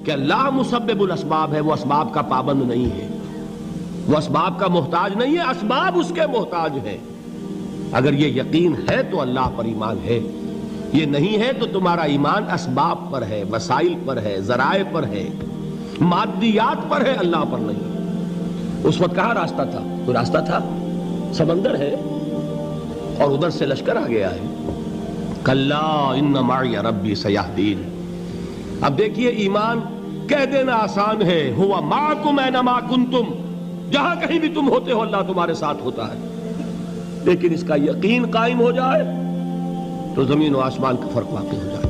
کہ اللہ مسبب الاسباب ہے، وہ اسباب کا پابند نہیں ہے، وہ اسباب کا محتاج نہیں ہے، اسباب اس کے محتاج ہیں۔ اگر یہ یقین ہے تو اللہ پر ایمان ہے، یہ نہیں ہے تو تمہارا ایمان اسباب پر ہے، وسائل پر ہے، ذرائع پر ہے، مادیات پر ہے، اللہ پر نہیں۔ اس وقت کہاں راستہ تھا؟ کوئی راستہ تھا؟ سمندر ہے اور ادھر سے لشکر آ گیا ہے۔ کلا ان معی ربی سیہدین۔ اب دیکھیے ایمان کہہ دینا آسان ہے، ہوا معکم اینما کنتم، جہاں کہیں بھی تم ہوتے ہو اللہ تمہارے ساتھ ہوتا ہے، لیکن اس کا یقین قائم ہو جائے تو زمین و آسمان کا فرق واقع ہو جائے۔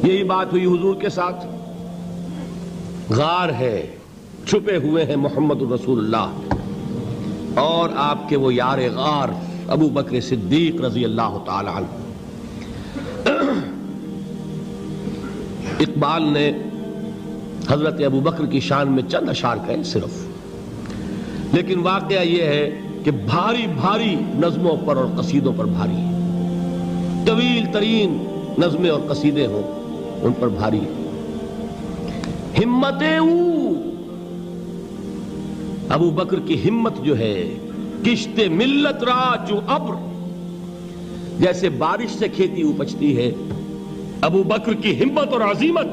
یہی بات ہوئی حضور کے ساتھ۔ غار ہے، چھپے ہوئے ہیں محمد رسول اللہ اور آپ کے وہ یار غار ابو بکر صدیق رضی اللہ تعالی عنہ۔ اقبال نے حضرت ابو بکر کی شان میں چند اشعار کہے صرف، لیکن واقعہ یہ ہے کہ بھاری بھاری نظموں پر اور قصیدوں پر بھاری ہے، طویل ترین نظمیں اور قصیدے ہوں ان پر بھاری ہے۔ ہمتیں ابو بکر کی ہمت جو ہے، کشت ملت را جو ابر، جیسے بارش سے کھیتی اپجتی ہے، ابو بکر کی ہمت اور عزیمت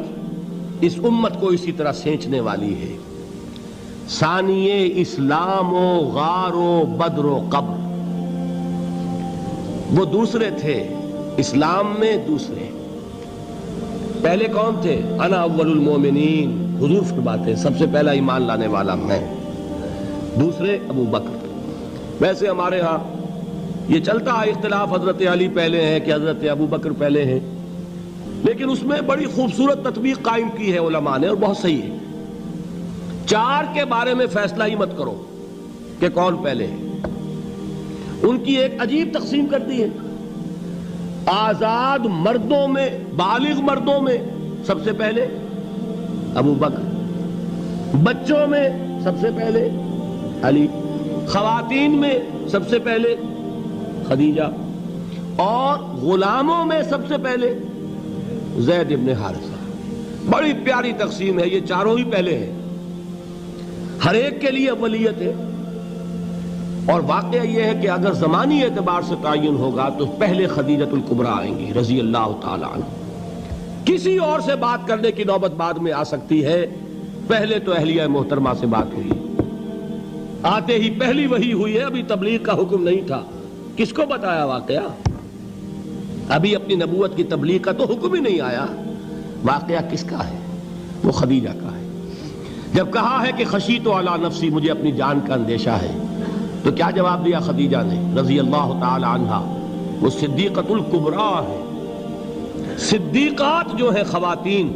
اس امت کو اسی طرح سینچنے والی ہے۔ ثانیے اسلام و غار و بدر و قبر، وہ دوسرے تھے اسلام میں، دوسرے پہلے کون تھے؟ انا اول المومنین، حضور فرماتے ہیں سب سے پہلا ایمان لانے والا میں، دوسرے ابو بکر۔ ویسے ہمارے ہاں یہ چلتا ہے اختلاف، حضرت علی پہلے ہیں کہ حضرت ابو بکر پہلے ہیں، لیکن اس میں بڑی خوبصورت تطبیق قائم کی ہے علماء نے اور بہت صحیح ہے۔ چار کے بارے میں فیصلہ ہی مت کرو کہ کون پہلے ہے، ان کی ایک عجیب تقسیم کر دی ہے۔ آزاد مردوں میں، بالغ مردوں میں سب سے پہلے ابو بکر، بچوں میں سب سے پہلے علی، خواتین میں سب سے پہلے خدیجہ، اور غلاموں میں سب سے پہلے زید ابن حارثہ۔ بڑی پیاری تقسیم ہے، یہ چاروں ہی پہلے ہیں، ہر ایک کے لیے اولیت ہے۔ اور واقعہ یہ ہے کہ اگر زمانی اعتبار سے تعین ہوگا تو پہلے خدیجۃ الکبریٰ آئیں گی رضی اللہ تعالی عنہ۔ کسی اور سے بات کرنے کی نوبت بعد میں آ سکتی ہے، پہلے تو اہلیہ محترمہ سے بات ہوئی، آتے ہی پہلی وحی ہوئی ہے، ابھی تبلیغ کا حکم نہیں تھا۔ کس کو بتایا واقعہ؟ ابھی اپنی نبوت کی تبلیغ کا تو حکم ہی نہیں آیا۔ واقعہ کس کا ہے؟ وہ خدیجہ کا ہے۔ جب کہا ہے کہ خشیت علی نفسی، مجھے اپنی جان کا اندیشہ ہے، تو کیا جواب دیا خدیجہ نے رضی اللہ تعالی عنہا؟ وہ صدیقۃ الکبریٰ ہے۔ صدیقات جو ہیں خواتین،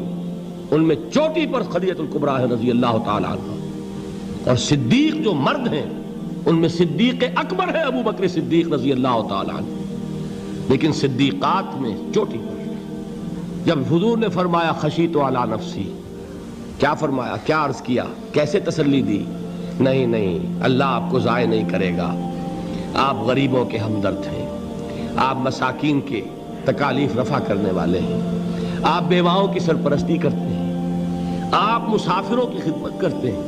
ان میں چوٹی پر خدیجۃ الکبریٰ ہے رضی اللہ تعالی عنہا، اور صدیق جو مرد ہیں ان میں صدیق اکبر ہے ابو بکر صدیق رضی اللہ تعالی عنہ، لیکن صدیقات میں چوٹی پر۔ جب حضور نے فرمایا خشیت علی نفسی، کیا فرمایا؟ کیا عرض کیا؟ کیسے تسلی دی؟ نہیں نہیں، اللہ آپ کو ضائع نہیں کرے گا، آپ غریبوں کے ہمدرد ہیں، آپ مساکین کے تکالیف رفع کرنے والے ہیں، آپ بیواؤں کی سرپرستی کرتے ہیں، آپ مسافروں کی خدمت کرتے ہیں،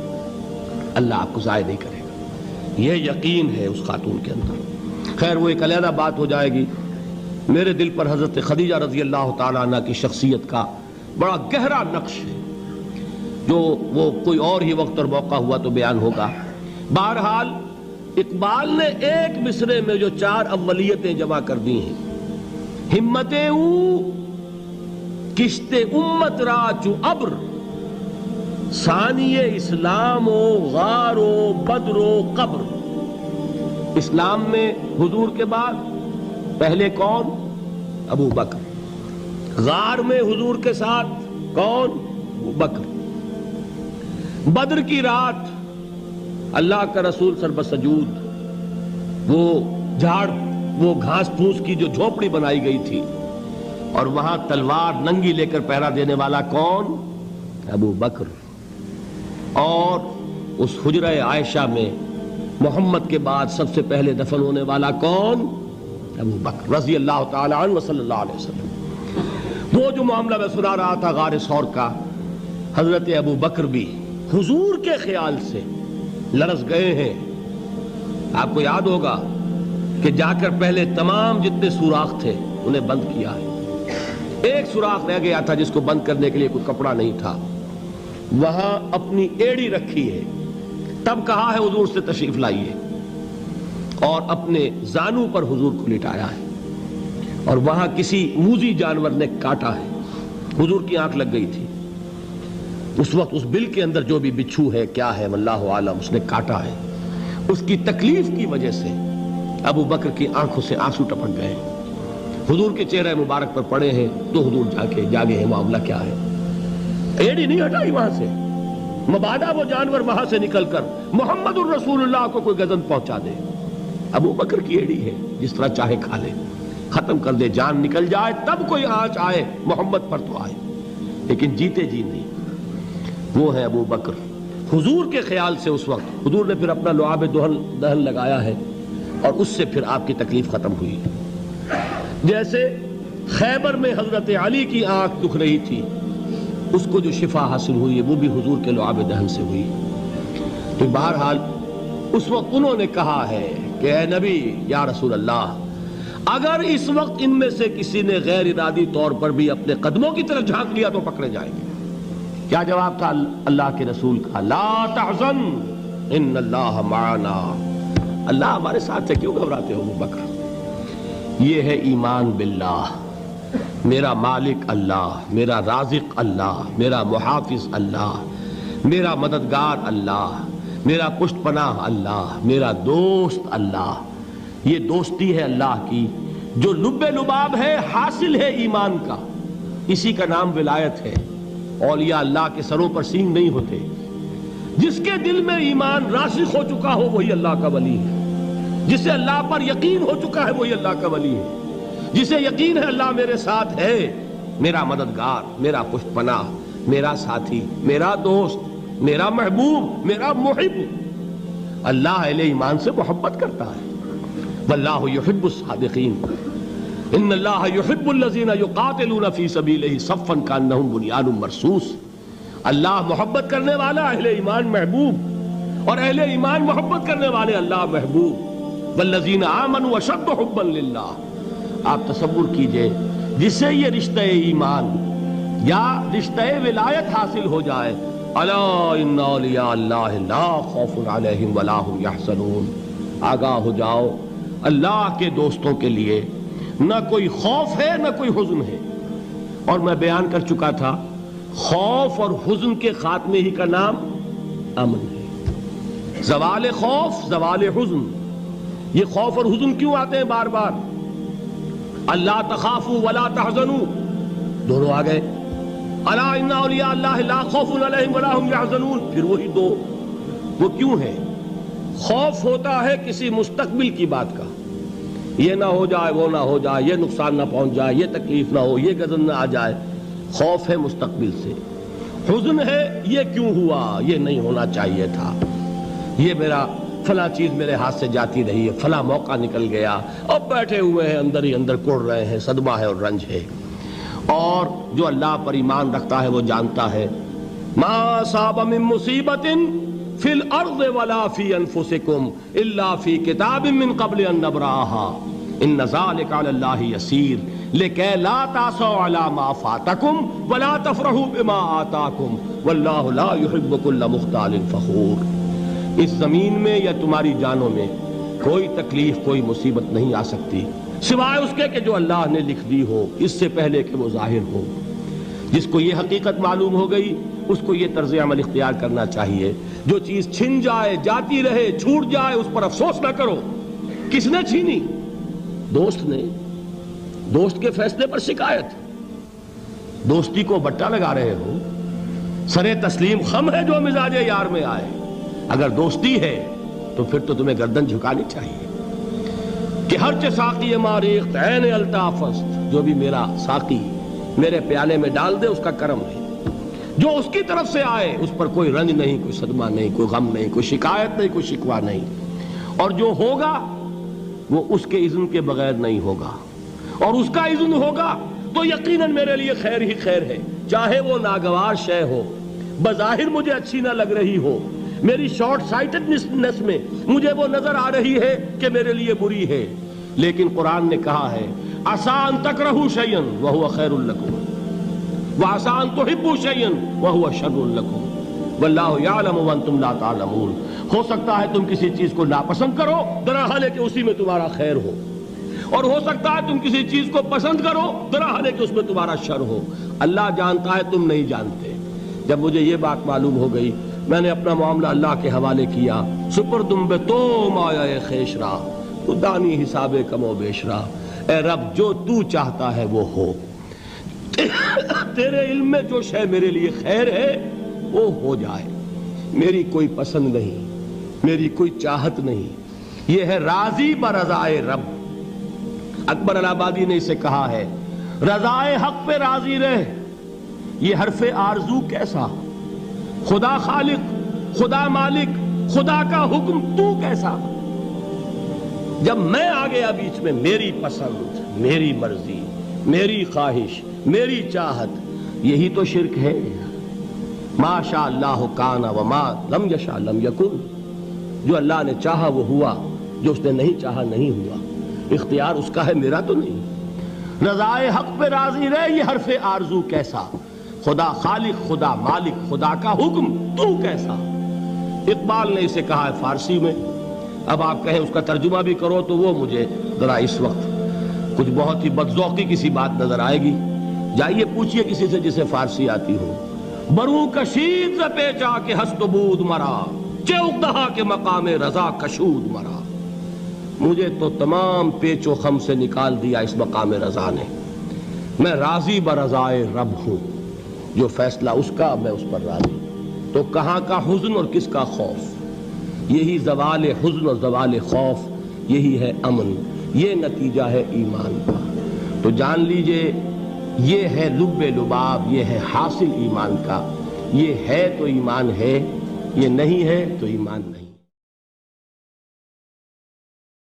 اللہ آپ کو ضائع نہیں کرے گا۔ یہ یقین ہے اس خاتون کے اندر۔ خیر وہ ایک علیحدہ بات ہو جائے گی۔ میرے دل پر حضرت خدیجہ رضی اللہ تعالی عنہ کی شخصیت کا بڑا گہرا نقش ہے، جو وہ کوئی اور ہی وقت اور موقع ہوا تو بیان ہوگا۔ بہرحال اقبال نے ایک مصرے میں جو چار اولیتیں جمع کر دی ہیں، ہمتیں کشت امت را چو ابر، ثانی اسلام و غار و بدر و قبر۔ اسلام میں حضور کے بعد پہلے کون؟ ابو بکر۔ غار میں حضور کے ساتھ کون؟ ابو بکر۔ بدر کی رات اللہ کا رسول سر بسجود، وہ جھاڑ، وہ گھاس پھوس کی جو جھوپڑی بنائی گئی تھی، اور وہاں تلوار ننگی لے کر پہرا دینے والا کون؟ ابو بکر۔ اور اس حجرہ عائشہ میں محمد کے بعد سب سے پہلے دفن ہونے والا کون؟ ابو بکر رضی اللہ تعالی عنہ وصلی اللہ علیہ وسلم۔ وہ جو معاملہ میں سنا رہا تھا غار ثور کا، حضرت ابو بکر بھی حضور کے خیال سے لرز گئے ہیں. آپ کو یاد ہوگا کہ جا کر پہلے تمام جتنے سوراخ تھے انہیں بند کیا ہے. ایک سوراخ رہ گیا تھا جس کو بند کرنے کے لیے کوئی کپڑا نہیں تھا. وہاں اپنی ایڑی رکھی ہے. تب کہا ہے حضور سے تشریف لائیے, اور اپنے زانو پر حضور کو لٹایا ہے. اور وہاں کسی موذی جانور نے کاٹا ہے. حضور کی آنکھ لگ گئی تھی. اس وقت اس بل کے اندر جو بھی بچھو ہے کیا ہے واللہ عالم, اس نے کاٹا ہے. اس کی تکلیف کی وجہ سے ابو بکر کی آنکھوں سے آنسو ٹپک گئے. حضور کے چہرے مبارک پر پڑے ہیں تو حضور جاگے ہیں معاملہ کیا ہے. ایڑی نہیں ہٹائی وہاں سے, مبادا وہ جانور وہاں سے نکل کر محمد الرسول اللہ کو کوئی گزن پہنچا دے. ابو بکر کی ایڑی ہے, جس طرح چاہے کھا لے, ختم کر دے, جان نکل جائے تب کوئی آنچ آئے محمد پر تو آئے, لیکن جیتے جی نہیں. وہ ہے ابو بکر. حضور کے خیال سے اس وقت حضور نے پھر اپنا لعاب دہن لگایا ہے, اور اس سے پھر آپ کی تکلیف ختم ہوئی. جیسے خیبر میں حضرت علی کی آنکھ دکھ رہی تھی, اس کو جو شفا حاصل ہوئی ہے وہ بھی حضور کے لعاب دہن سے ہوئی. تو بہرحال اس وقت انہوں نے کہا ہے کہ اے نبی یا رسول اللہ, اگر اس وقت ان میں سے کسی نے غیر ارادی طور پر بھی اپنے قدموں کی طرف جھانک لیا تو پکڑے جائیں گے. کیا جواب تھا اللہ کے رسول کا؟ لا تحزن ان اللہ معنا. اللہ ہمارے ساتھ ہے, کیوں گھبراتے ہو ابو بکر؟ یہ ہے ایمان باللہ. میرا مالک اللہ, میرا رازق اللہ, میرا محافظ اللہ, میرا مددگار اللہ, میرا پشت پناہ اللہ, میرا دوست اللہ. یہ دوستی ہے اللہ کی جو لب لباب ہے, حاصل ہے ایمان کا. اسی کا نام ولایت ہے. اولیاء اللہ کے سروں پر سینگ نہیں ہوتے. جس کے دل میں ایمان راسخ ہو چکا ہو وہی اللہ کا ولی ہے. جسے اللہ پر یقین ہو چکا ہے وہی اللہ کا ولی ہے. جسے یقین ہے اللہ میرے ساتھ ہے, میرا مددگار, میرا پشت پناہ, میرا ساتھی, میرا دوست, میرا محبوب, میرا محب. اللہ اہل ایمان سے محبت کرتا ہے. واللہ یحب الصادقین. ان اللہ یحب الذین یقاتلون فی سبیلہ صفا کانہم بنیان مرصوص. اللہ محبت کرنے والا, اہل ایمان محبوب, اور اہل ایمان محبت کرنے والے اللہ محبوب. والذین آمنوا اشد حبا للہ. آپ تصور کیجئے جسے یہ رشتہ ایمان یا رشتہ ولایت حاصل ہو جائے, الا ان اولیاء اللہ لا خوف علیہم ولا هم یحزنون. آگاہ ہو جاؤ, اللہ کے دوستوں کے لیے نہ کوئی خوف ہے نہ کوئی حزن ہے. اور میں بیان کر چکا تھا, خوف اور حزن کے خاتمے ہی کا نام امن ہے. زوال خوف, زوال حزن. یہ خوف اور حزن کیوں آتے ہیں بار بار؟ اللہ تخافوا ولا تحزنوا, دونوں آ گئے. الا ان اولیاء اللہ لا خوف علیہم ولا هم یحزنون, پھر وہی دو. وہ کیوں ہے؟ خوف ہوتا ہے کسی مستقبل کی بات کا, یہ نہ ہو جائے, وہ نہ ہو جائے, یہ نقصان نہ پہنچ جائے, یہ تکلیف نہ ہو, یہ غضب نہ آ جائے. خوف ہے مستقبل سے. حزن ہے یہ کیوں ہوا, یہ نہیں ہونا چاہیے تھا, یہ میرا فلاں چیز میرے ہاتھ سے جاتی رہی ہے, فلاں موقع نکل گیا, اب بیٹھے ہوئے ہیں اندر ہی اندر کڑ رہے ہیں, صدمہ ہے اور رنج ہے. اور جو اللہ پر ایمان رکھتا ہے وہ جانتا ہے ما اصاب من مصیبت فی الارض ولا فی انفسکم الا فی کتاب من قبل ان نبرأها ان ذلک علی اللہ یسیر لکی لا تعصوا علی ما فاتکم ولا تفرحوا بما آتاکم واللہ لا يحب کل مختال فخور. اس زمین میں یا تمہاری جانوں میں کوئی تکلیف, کوئی مصیبت نہیں آ سکتی سوائے اس کے کہ جو اللہ نے لکھ دی ہو, اس سے پہلے کہ وہ ظاہر ہو. جس کو یہ حقیقت معلوم ہو گئی اس کو یہ طرز عمل اختیار کرنا چاہیے. جو چیز چھن جائے, جاتی رہے, چھوٹ جائے, اس پر افسوس نہ کرو. کس نے چھینی؟ دوست نے. دوست کے فیصلے پر شکایت. دوستی کو بٹا لگا رہے ہو, سرے تسلیم خم ہے جو مزاج یار میں آئے. اگر دوستی ہے تو پھر تو تمہیں گردن جھکانی چاہیے کہ ہر ساقی ماریخت عین الطافست, جو بھی میرا ساقی میرے پیالے میں ڈال دے اس کا کرم ہے. جو اس کی طرف سے آئے اس پر کوئی رنج نہیں, کوئی صدمہ نہیں, کوئی غم نہیں, کوئی شکایت نہیں, کوئی شکوہ نہیں. اور جو ہوگا وہ اس کے اذن کے بغیر نہیں ہوگا, اور اس کا اذن ہوگا تو یقیناً میرے لیے خیر ہی خیر ہے, چاہے وہ ناگوار شے ہو, بظاہر مجھے اچھی نہ لگ رہی ہو، میری شارٹ سائٹڈنس میں مجھے وہ نظر آ رہی ہے کہ میرے لیے بری ہے، لیکن قرآن نے کہا ہے عسیٰ ان تکرہوا شیئا وہو خیر لکم وعسیٰ ان تحبوا شیئا وہو شر لکم واللہ یعلم وانتم لا تعلمون۔ ہو سکتا ہے تم کسی چیز کو ناپسند کرو درحال ہے کہ اسی میں تمہارا خیر ہو، اور ہو سکتا ہے تم کسی چیز کو پسند کرو درحال ہے کہ اس میں تمہارا شر ہو۔ اللہ جانتا ہے، تم نہیں جانتے۔ جب مجھے یہ بات معلوم ہو گئی، میں نے اپنا معاملہ اللہ کے حوالے کیا۔ سپردم بے تو مایا خیشرا تو دانی حساب کم و بیشرا، اے رب جو تو چاہتا ہے وہ ہو، تیرے علم میں جو شے میرے لیے خیر ہے وہ ہو جائے، میری کوئی پسند نہیں، میری کوئی چاہت نہیں، یہ ہے راضی برضائے رب۔ اکبر الہ آبادی نے اسے کہا ہے رضائے حق پہ راضی رہ، یہ حرف آرزو کیسا، خدا خالق، خدا مالک، خدا کا حکم تو کیسا۔ جب میں آ گیا بیچ میں، میری پسند، میری مرضی، میری خواہش، میری چاہت، یہی تو شرک ہے۔ ما شاء اللہ کان وما لم یشاء لم یکن، جو اللہ نے چاہا وہ ہوا، جو اس نے نہیں چاہا نہیں ہوا، اختیار اس کا ہے، میرا تو نہیں۔ رضائے حق پہ راضی رہ، یہ حرف آرزو کیسا، خدا خالق، خدا مالک، خدا کا حکم تو کیسا۔ اقبال نے اسے کہا ہے فارسی میں، اب آپ کہیں اس کا ترجمہ بھی کرو تو وہ مجھے ذرا اس وقت کچھ بہت ہی بدذوقی کسی بات نظر آئے گی۔ جائیے پوچھئے کسی سے جسے فارسی آتی ہو، برو کشید ز پیچا کے ہست و بود مرا، چے اقدہا کے مقام رضا کشود مرا۔ مجھے تو تمام پیچ و خم سے نکال دیا اس مقام رضا نے، میں راضی برضائے رب ہوں، جو فیصلہ اس کا میں اس پر راضی۔ تو کہاں کا حزن اور کس کا خوف، یہی زوال حزن اور زوال خوف، یہی ہے امن، یہ نتیجہ ہے ایمان کا۔ تو جان لیجئے یہ ہے لب لباب، یہ ہے حاصل ایمان کا، یہ ہے تو ایمان ہے، یہ نہیں ہے تو ایمان نہیں۔